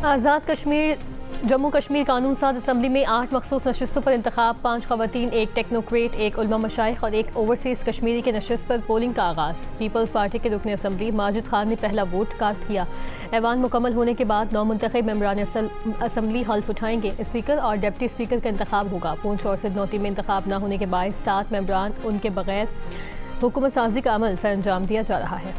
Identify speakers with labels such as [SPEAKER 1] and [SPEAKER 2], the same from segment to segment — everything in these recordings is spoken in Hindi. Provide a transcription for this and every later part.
[SPEAKER 1] आज़ाद कश्मीर जम्मू कश्मीर कानून साज असम्बली में 8 मखसूस नशस्तों पर इंतखाब, 5 खवातीन, 1 टेक्नोक्रेट, 1 उलमा मशाइख और 1 ओवरसीज कश्मीरी के नशस्त पर पोलिंग का आगाज़। पीपल्स पार्टी के रुकन असम्बली माजिद खान ने पहला वोट कास्ट किया। ऐवान मुकम्मल होने के बाद 9 मुंतखब मेंबरान असम्बली हल्फ उठाएंगे। स्पीकर और डिप्टी स्पीकर का इंतखाब होगा। पूंछ और सिरनौती में इंतखाब न होने के बायस 7 मेंबरान उनके बगैर हुकूमत साजी का अमल सर अंजाम दिया जा रहा है।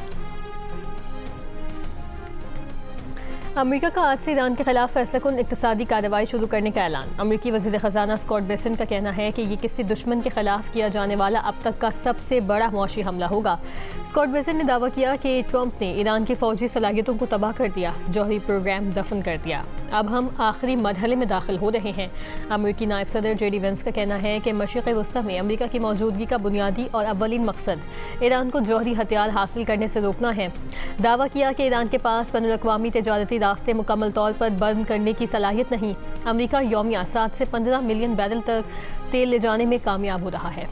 [SPEAKER 1] अमेरिका का आज से ईरान के खिलाफ फैसलाकुन इक़्तिसादी कार्रवाई शुरू करने का ऐलान। अमेरिकी वज़ीर ख़जाना स्कॉट बेसेंट का कहना है कि ये किसी दुश्मन के खिलाफ किया जाने वाला अब तक का सबसे बड़ा मौशी हमला होगा। स्कॉट बेसेंट ने दावा किया कि ट्रंप ने ईरान की फ़ौजी सलाहियतों को तबाह कर दिया, जौहरी प्रोग्राम दफन कर दिया। अब हम आखिरी मरहले में दाखिल हो रहे हैं। अमेरिकी नायब सदर जेडी वेंस का कहना है कि मशरिक़ वस्ती में अमेरिका की मौजूदगी का बुनियादी और अव्वलीन मकसद ईरान को जौहरी हथियार हासिल करने से रोकना है। दावा किया कि ईरान के पास बैनुल-अक़वामी तिजारती रास्ते मुकम्मल तौर पर बंद करने की सलाहियत नहीं। अमेरिका यौमिया 7 से 15 मिलियन बैरल तक तेल ले जाने में कामयाब हो रहा है।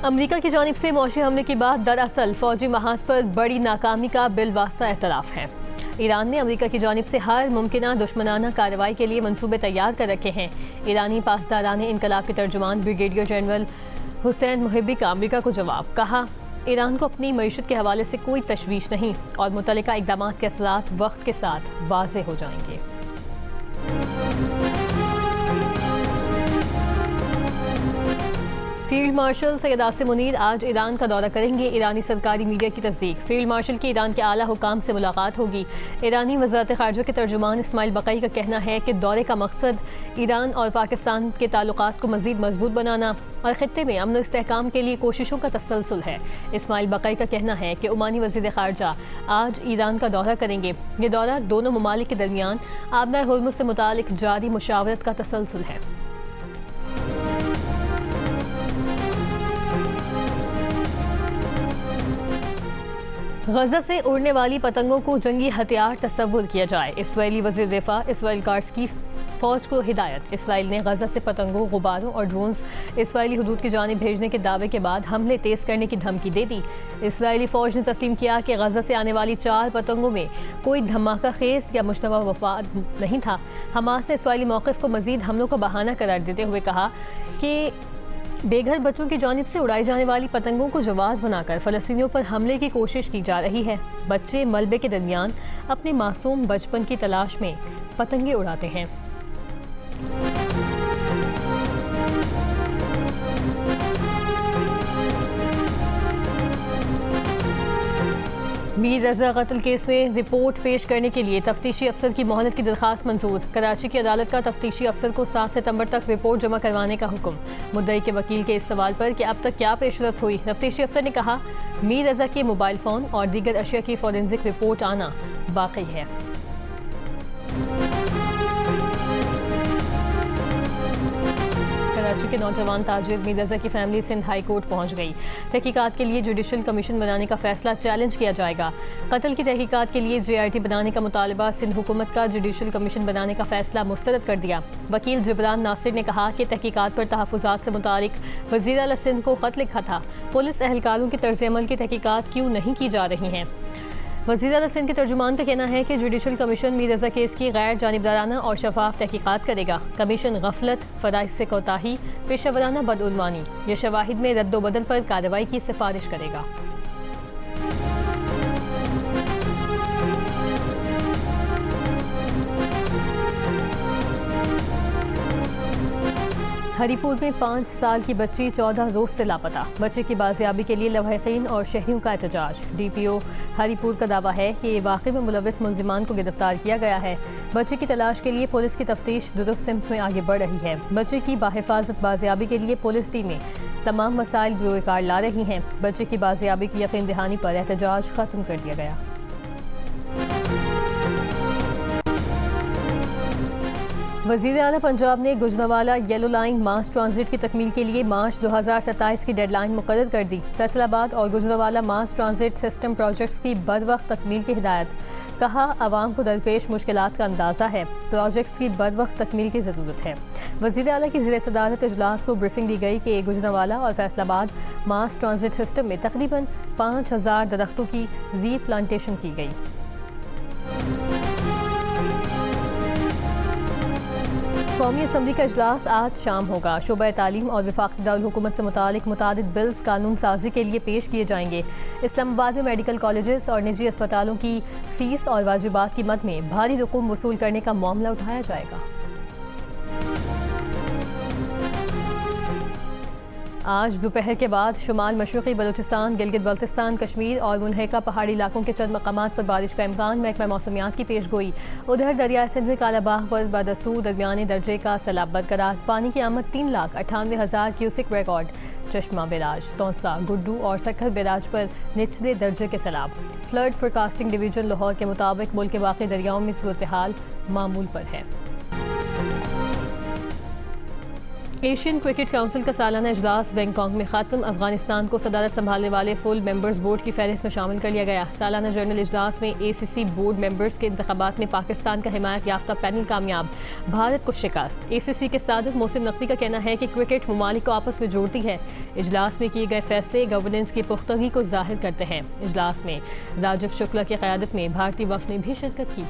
[SPEAKER 1] अमेरिका की जानिब से मौशी हमले के बाद दरअसल फौजी महाज पर बड़ी नाकामी का बिलवास्ता एतराफ़ है। ईरान ने अमेरिका की जानिब से हर मुमकिना दुश्मनाना कार्रवाई के लिए मंसूबे तैयार कर रखे हैं। ईरानी पासदारान इनकलाब के तर्जुमान ब्रिगेडियर जनरल हुसैन मुहिब्बी का अमेरिका को जवाब। कहा, ईरान को अपनी मईशत के हवाले से कोई तशवीश नहीं और मुतल्लिका इक़दामात के असरात वक्त के साथ वाज़ेह हो जाएंगे। फील्ड मार्शल सैयद आसिम मुनीर आज ईरान का दौरा करेंगे। ईरानी सरकारी मीडिया की तस्दीक। फील्ड मार्शल की ईरान के आला हुकाम से मुलाकात होगी। ईरानी वज़ारत ख़ारजा के तर्जुमान इस्माइल बक़ई का कहना है कि दौरे का मकसद ईरान और पाकिस्तान के ताल्लुकात को मज़ीद मजबूत बनाना और ख़ित्ते में अमन इस्तेहकाम के लिए कोशिशों का तसलसल है। इस्माइल बक़ई का कहना है कि ओमानी वज़ीर ख़ारजा आज ईरान का दौरा करेंगे। ये दौरा दोनों ममालिक के दरमियान आबना हुर्मुज़ से मुतालिक जारी मुशावरत का तसलसल है। गजा से उड़ने वाली पतंगों को जंगी हथियार तस्वुर किया जाए। इस्राईली वज़ीर दिफा इस्राईल कार्स की फ़ौज को हिदायत। इसराइल ने गजा से पतंगों, गुब्बारों और ड्रोन्स इसराइली हदूद की जानिब भेजने के दावे के बाद हमले तेज़ करने की धमकी दे दी। इसराइली फ़ौज ने तस्लीम किया कि गजा से आने वाली 4 पतंगों में कोई धमाका खेज या मुश्तबा वफाद नहीं था। हमास ने इसराइली मौक़िफ़ को मज़ीद हमलों का बहाना करार देते हुए कहा कि बेघर बच्चों की जानिब से उड़ाई जाने वाली पतंगों को जवाज बनाकर फ़लस्तीनियों पर हमले की कोशिश की जा रही है। बच्चे मलबे के दरमियान अपने मासूम बचपन की तलाश में पतंगे उड़ाते हैं। मीर रज़ा कत्ल केस में रिपोर्ट पेश करने के लिए तफ्तीशी अफसर की मोहलत की दरख्वास्त मंजूर। कराची की अदालत का तफ्तीशी अफसर को 7 सितंबर तक रिपोर्ट जमा करवाने का हुक्म। मुद्दई के वकील के इस सवाल पर कि अब तक क्या पेशरफ हुई, तफ्तीशी अफसर ने कहा, मीर रज़ा के मोबाइल फ़ोन और दीगर अशिया की फॉरेंसिक रिपोर्ट आना बाकी है। कराची के नौजवान ताजिर मीर रज़ा की फैमिली सिंध हाई कोर्ट पहुंच गई। तहकीकात के लिए जुडिशल कमीशन बनाने का फैसला चैलेंज किया जाएगा। कत्ल की तहकीकात के लिए JIT बनाने का मुतालबा सिंध हुकूमत का जुडिशल कमीशन बनाने का फैसला मुस्तरद कर दिया। वकील जिब्रान नासिर ने कहा कि तहकीकात पर तहफ़्फ़ुज़ात से मुतालिक वज़ीर आला सिंध को ख़त लिखा था। पुलिस एहलकारों के तर्ज़ अमल की तहकीकात क्यों नहीं की जा रही हैं। वज़ीर आला सिंध के तर्जुमान का कहना है कि जुडिशल कमीशन मीर रज़ा केस की गैर जानिबदाराना और शफाफ तहकीकात करेगा। कमीशन गफलत, फ़राइज़ से कोताही, पेशेवराना बदउनवानी या शवाहिद में रद्दोबदल पर कार्रवाई की सिफारिश करेगा। हरीपुर में 5 साल की बच्ची 14 रोज से लापता। बच्चे की बाजियाबी के लिए लवाहिकीन और शहरियों का एहतजाज। DPO हरीपुर का दावा है कि वाक़े में मुलविस मुलजिमान को गिरफ्तार किया गया है। बच्चे की तलाश के लिए पुलिस की तफ्तीश दुरुस्त सिमत में आगे बढ़ रही है। बच्चे की बाहिफाजत बाजियाबी के लिए पुलिस टीमें तमाम वसाइल बरोकार ला रही हैं। बच्चे की बाजियाबी की यकीन दहानी पर एहतजाज ख़त्म कर दिया गया। वज़ीर आला पंजाब ने गुजरावाला येलो लाइन मास ट्रांजिट की तकमील के लिए मार्च 2027 की डेडलाइन मुकर्रर कर दी। फैसलाबाद और गुजरावाला मास ट्रांजिट सिस्टम प्रोजेक्ट्स की बरवक्त तकमील की हिदायत। कहा, आवाम को दरपेश मुश्किलात का अंदाज़ा है, प्रोजेक्ट्स की बरवक्त तकमील की ज़रूरत है। वज़ीर आला की ज़ेर सदारत इजलास को ब्रीफिंग दी गई कि गुजरांवाला और फैसलाबाद मास ट्रांजिट सिस्टम में तकरीबन 5000 दरख्तों की रीप्लांटेशन की गई। कौमी असम्बली का इजलास आज शाम होगा। शोबा तालीम और वफाकी दारुल हुकूमत से मुतालिक मुतादिद बिल्स कानून साजी के लिए पेश किए जाएंगे। इस्लामाबाद में मेडिकल कॉलेजेस और निजी अस्पतालों की फीस और वाजिबात की मद में भारी रकूम वसूल करने का मामला उठाया जाएगा। आज दोपहर के बाद शुमाल मशरक़ी बलूचिस्तान, गिलगित बल्तिस्तान, कश्मीर और मुनहका पहाड़ी इलाकों के चंद मकामात पर बारिश का इम्कान। महकमा मौसमियात की पेश गोई। उधर दरिया सिंध में कालाबाग पर बदस्तूर दरमियानी दर्जे का सैलाब बरकरार। पानी की आमद 3,98,000 क्यूसिक रिकॉर्ड। चश्मा बैराज, तौसा, गुड्डू और सखर बैराज पर निचले दर्जे के सैलाब। फ्लड फोरकास्टिंग डिवीजन लाहौर के मुताबिक मुल्क के बाकी दरियाओं में सूरत हाल मामूल पर है। एशियन क्रिकेट काउंसिल का सालाना इजलास बैंकॉक में खत्म। अफगानिस्तान को सदारत संभालने वाले फुल मेंबर्स बोर्ड की फहरिस्त में शामिल कर लिया गया। सालाना जनरल इजलास में ACC बोर्ड मेंबर्स के इंतखाबात में पाकिस्तान का हिमायत याफ्ता पैनल कामयाब, भारत को शिकस्त। ACC के सादर मोहसिन नकवी का कहना है कि क्रिकेट ममालिक को आपस में जोड़ती है। इजलास में किए गए फैसले गवर्नेंस की पुख्तगी को जाहिर करते हैं। इजलास में राजीव शुक्ला की क़यादत में भारतीय वफ़द ने भी शिरकत की।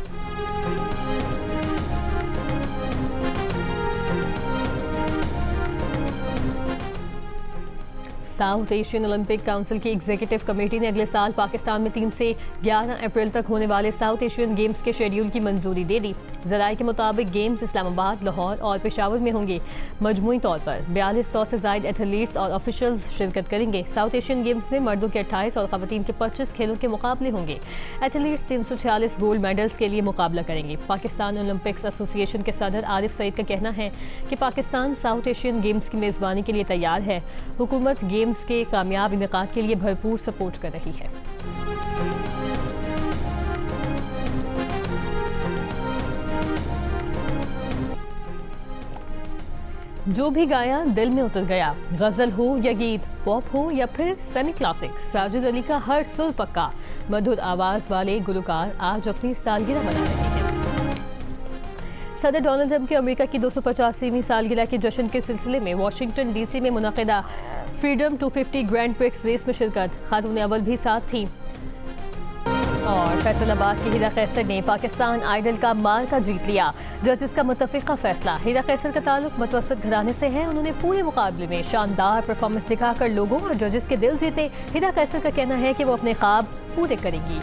[SPEAKER 1] साउथ एशियन ओलंपिक काउंसिल की एग्जीक्यूटिव कमेटी ने अगले साल पाकिस्तान में 3 से 11 अप्रैल तक होने वाले साउथ एशियन गेम्स के शेड्यूल की मंजूरी दे दी। ज़राए के मुताबिक गेम्स इस्लामाबाद, लाहौर और पेशावर में होंगे। मजमूई तौर पर 4200 से ज़ायद एथलीट्स और ऑफिशियल्स शिरकत करेंगे। साउथ एशियन गेम्स में मर्दों के 28 और ख़वातीन के 25 खेलों के मुकाबले होंगे। एथलीट्स 346 गोल्ड मेडल्स के लिए मुकाबला करेंगे। पाकिस्तान ओलंपिक्स एसोसिएशन के सदर आरिफ सईद का कहना है कि पाकिस्तान साउथ एशियन गेम्स की मेज़बानी के लिए तैयार है। हुकूमत गेम्स के कामयाब इनेकाद के लिए भरपूर सपोर्ट कर रही है। जो भी गाया दिल में उतर गया। गजल हो या गीत, पॉप हो या फिर सेमी क्लासिक, साजिद अली का हर सुर पक्का। मधुर आवाज वाले गुलकार आज अपनी सालगिरह मना रहे हैं। सदर डोनाल्ड ट्रंप की अमेरिका की 285वीं सालगिरह के जश्न के सिलसिले में वाशिंगटन DC में मुनक़िदा फ्रीडम 250 ग्रैंड प्रिक्स रेस में शिरकत। खातून अव्वल भी साथ थी। और फैसलाबाद की हीरा कैसर ने पाकिस्तान आइडल का मार्का जीत लिया। जजेस का मुत्तफ़िक़ा फैसला। हीरा कैसर का ताल्लुक मुतवस्सित घराने से है। उन्होंने पूरे मुकाबले में शानदार परफॉर्मेंस दिखाकर लोगों और जजेस के दिल जीते। हीरा कैसर का कहना है कि वो अपने ख्वाब पूरे करेंगी।